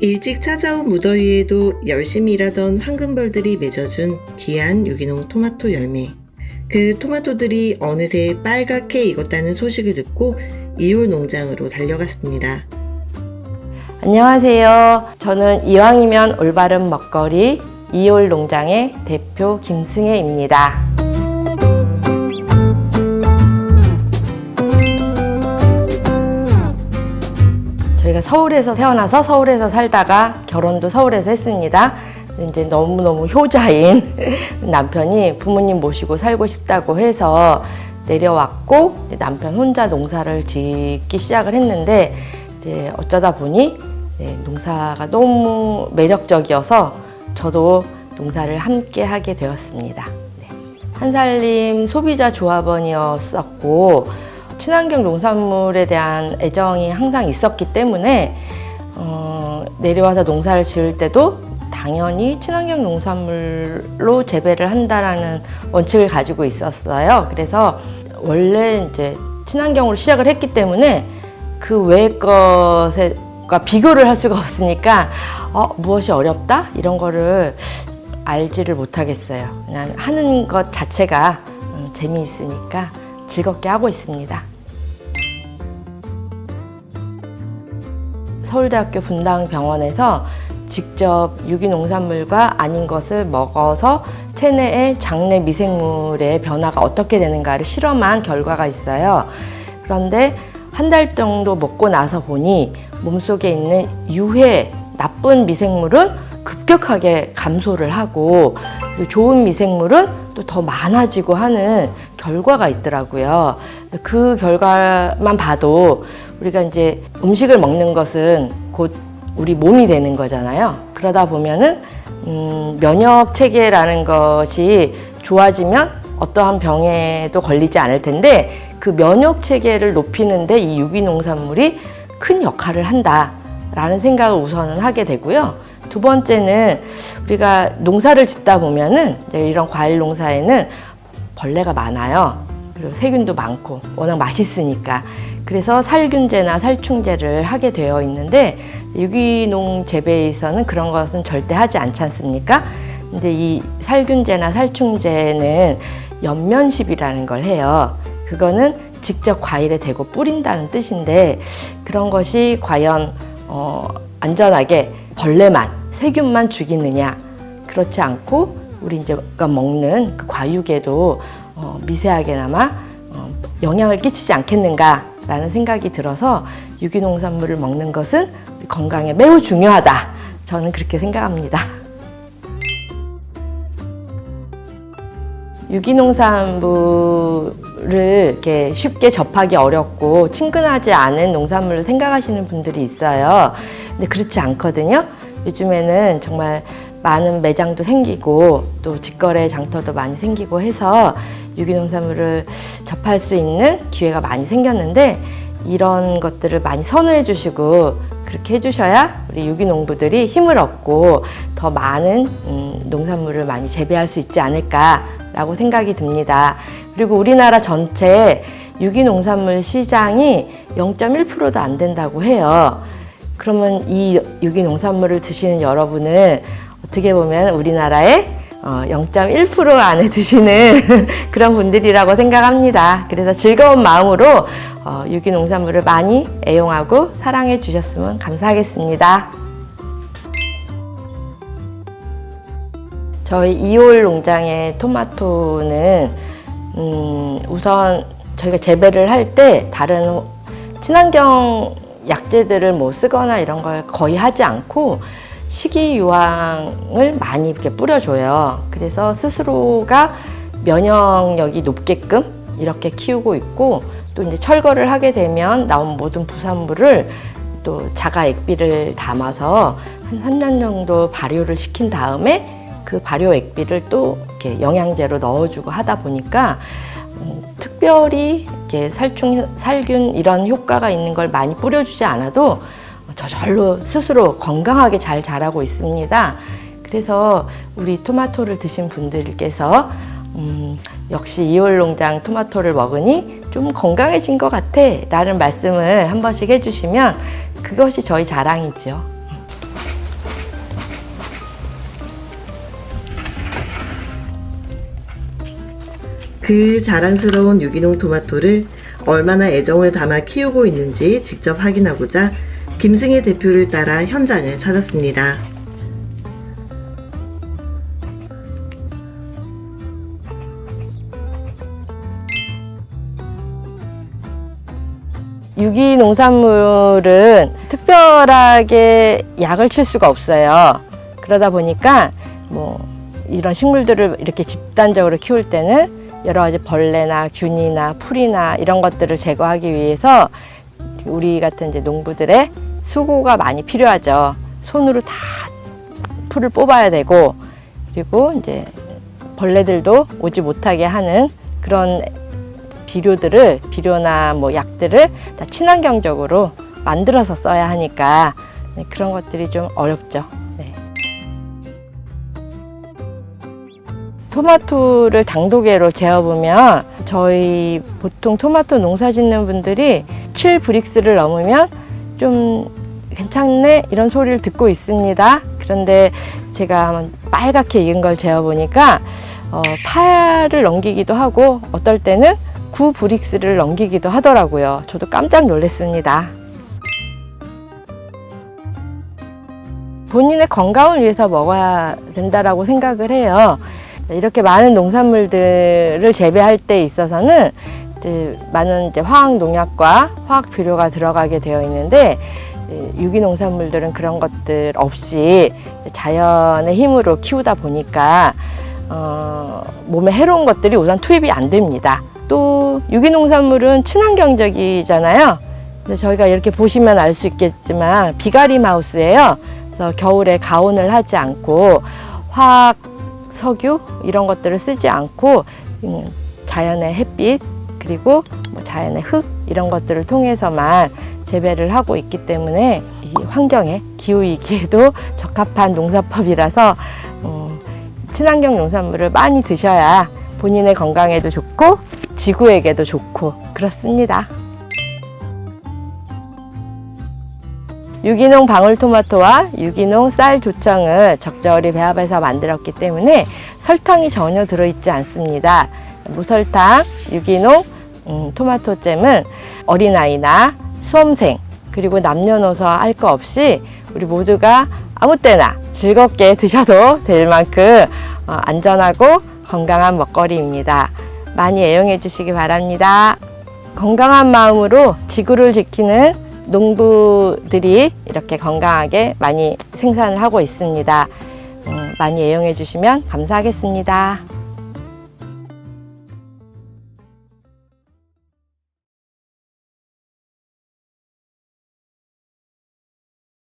일찍 찾아온 무더위에도 열심히 일하던 황금벌들이 맺어준 귀한 유기농 토마토 열매. 그 토마토들이 어느새 빨갛게 익었다는 소식을 듣고 이홀 농장으로 달려갔습니다. 안녕하세요. 저는 이왕이면 올바른 먹거리 이홀 농장의 대표 김승혜입니다. 저희가 서울에서 태어나서 서울에서 살다가 결혼도 서울에서 했습니다. 이제 너무너무 효자인 남편이 부모님 모시고 살고 싶다고 해서 내려왔고, 남편 혼자 농사를 짓기 시작을 했는데, 이제 어쩌다 보니 농사가 너무 매력적이어서 저도 농사를 함께 하게 되었습니다. 한살림 소비자 조합원이었었고, 친환경 농산물에 대한 애정이 항상 있었기 때문에 내려와서 농사를 지을 때도 당연히 친환경 농산물로 재배를 한다라는 원칙을 가지고 있었어요. 그래서 원래 이제 친환경으로 시작을 했기 때문에 그 외의 것과 비교를 할 수가 없으니까 무엇이 어렵다? 이런 거를 알지를 못하겠어요. 그냥 하는 것 자체가 재미있으니까 즐겁게 하고 있습니다. 서울대학교 분당병원에서 직접 유기농산물과 아닌 것을 먹어서 체내의 장내 미생물의 변화가 어떻게 되는가를 실험한 결과가 있어요. 그런데 한 달 정도 먹고 나서 보니 몸속에 있는 유해, 나쁜 미생물은 급격하게 감소를 하고 좋은 미생물은 또 더 많아지고 하는 결과가 있더라고요. 그 결과만 봐도 우리가 이제 음식을 먹는 것은 곧 우리 몸이 되는 거잖아요. 그러다 보면은 면역 체계라는 것이 좋아지면 어떠한 병에도 걸리지 않을 텐데, 그 면역 체계를 높이는데 이 유기농산물이 큰 역할을 한다라는 생각을 우선은 하게 되고요. 두 번째는 우리가 농사를 짓다 보면은 이런 과일 농사에는 벌레가 많아요. 그리고 세균도 많고 워낙 맛있으니까. 그래서 살균제나 살충제를 하게 되어 있는데, 유기농 재배에서는 그런 것은 절대 하지 않지 않습니까? 근데 이 살균제나 살충제는 연면십이라는 걸 해요. 그거는 직접 과일에 대고 뿌린다는 뜻인데, 그런 것이 과연 안전하게 벌레만, 세균만 죽이느냐? 그렇지 않고 우리 이제 먹는 그 과육에도 미세하게나마 영향을 끼치지 않겠는가라는 생각이 들어서 유기농산물을 먹는 것은 건강에 매우 중요하다. 저는 그렇게 생각합니다. 유기농산물을 이렇게 쉽게 접하기 어렵고 친근하지 않은 농산물을 생각하시는 분들이 있어요. 근데 그렇지 않거든요. 요즘에는 정말 많은 매장도 생기고 또 직거래 장터도 많이 생기고 해서 유기농산물을 접할 수 있는 기회가 많이 생겼는데, 이런 것들을 많이 선호해 주시고 그렇게 해주셔야 우리 유기농부들이 힘을 얻고 더 많은 농산물을 많이 재배할 수 있지 않을까라고 생각이 듭니다. 그리고 우리나라 전체 유기농산물 시장이 0.1%도 안 된다고 해요. 그러면 이 유기농산물을 드시는 여러분은 어떻게 보면 우리나라의 0.1% 안에 드시는 그런 분들이라고 생각합니다. 그래서 즐거운 마음으로 유기농산물을 많이 애용하고 사랑해 주셨으면 감사하겠습니다. 저희 이홀 농장의 토마토는 우선 저희가 재배를 할 때 다른 친환경 약재들을 쓰거나 이런 걸 거의 하지 않고 식이유황을 많이 이렇게 뿌려줘요. 그래서 스스로가 면역력이 높게끔 이렇게 키우고 있고, 또 이제 철거를 하게 되면 나온 모든 부산물을 또 자가 액비를 담아서 한 3년 정도 발효를 시킨 다음에 그 발효 액비를 또 이렇게 영양제로 넣어주고 하다 보니까 특별히 이렇게 살균 이런 효과가 있는 걸 많이 뿌려주지 않아도 저절로 스스로 건강하게 잘 자라고 있습니다. 그래서 우리 토마토를 드신 분들께서 역시 이홀 농장 토마토를 먹으니 좀 건강해진 것 같아 라는 말씀을 한 번씩 해주시면 그것이 저희 자랑이죠. 그 자랑스러운 유기농 토마토를 얼마나 애정을 담아 키우고 있는지 직접 확인하고자 김승혜 대표를 따라 현장을 찾았습니다. 유기농산물은 특별하게 약을 칠 수가 없어요. 그러다 보니까 뭐 이런 식물들을 이렇게 집단적으로 키울 때는 여러 가지 벌레나 균이나 풀이나 이런 것들을 제거하기 위해서 우리 같은 이제 농부들의 수고가 많이 필요하죠. 손으로 다 풀을 뽑아야 되고, 그리고 이제 벌레들도 오지 못하게 하는 그런 비료나 뭐 약들을 다 친환경적으로 만들어서 써야 하니까 그런 것들이 좀 어렵죠. 네. 토마토를 당도계로 재어보면 저희 보통 토마토 농사 짓는 분들이 7브릭스를 넘으면 좀 괜찮네 이런 소리를 듣고 있습니다. 그런데 제가 한번 빨갛게 익은 걸 재어보니까 8을 넘기기도 하고 어떨 때는 9브릭스를 넘기기도 하더라고요. 저도 깜짝 놀랐습니다. 본인의 건강을 위해서 먹어야 된다라고 생각을 해요. 이렇게 많은 농산물들을 재배할 때 있어서는 많은 화학 농약과 화학 비료가 들어가게 되어 있는데 유기농산물들은 그런 것들 없이 자연의 힘으로 키우다 보니까 몸에 해로운 것들이 우선 투입이 안 됩니다. 또 유기농산물은 친환경적이잖아요. 근데 저희가 이렇게 보시면 알 수 있겠지만 비가리 마우스예요. 그래서 겨울에 가온을 하지 않고 화학 석유 이런 것들을 쓰지 않고 자연의 햇빛 그리고 뭐 자연의 흙 이런 것들을 통해서만 재배를 하고 있기 때문에 이 환경에 기후위기에도 적합한 농사법이라서 친환경 농산물을 많이 드셔야 본인의 건강에도 좋고 지구에게도 좋고 그렇습니다. 유기농 방울토마토와 유기농 쌀 조청을 적절히 배합해서 만들었기 때문에 설탕이 전혀 들어있지 않습니다. 무설탕 유기농 토마토잼은 어린아이나 수험생 그리고 남녀노소 할 거 없이 우리 모두가 아무 때나 즐겁게 드셔도 될 만큼 안전하고 건강한 먹거리입니다. 많이 애용해 주시기 바랍니다. 건강한 마음으로 지구를 지키는 농부들이 이렇게 건강하게 많이 생산을 하고 있습니다. 많이 애용해 주시면 감사하겠습니다.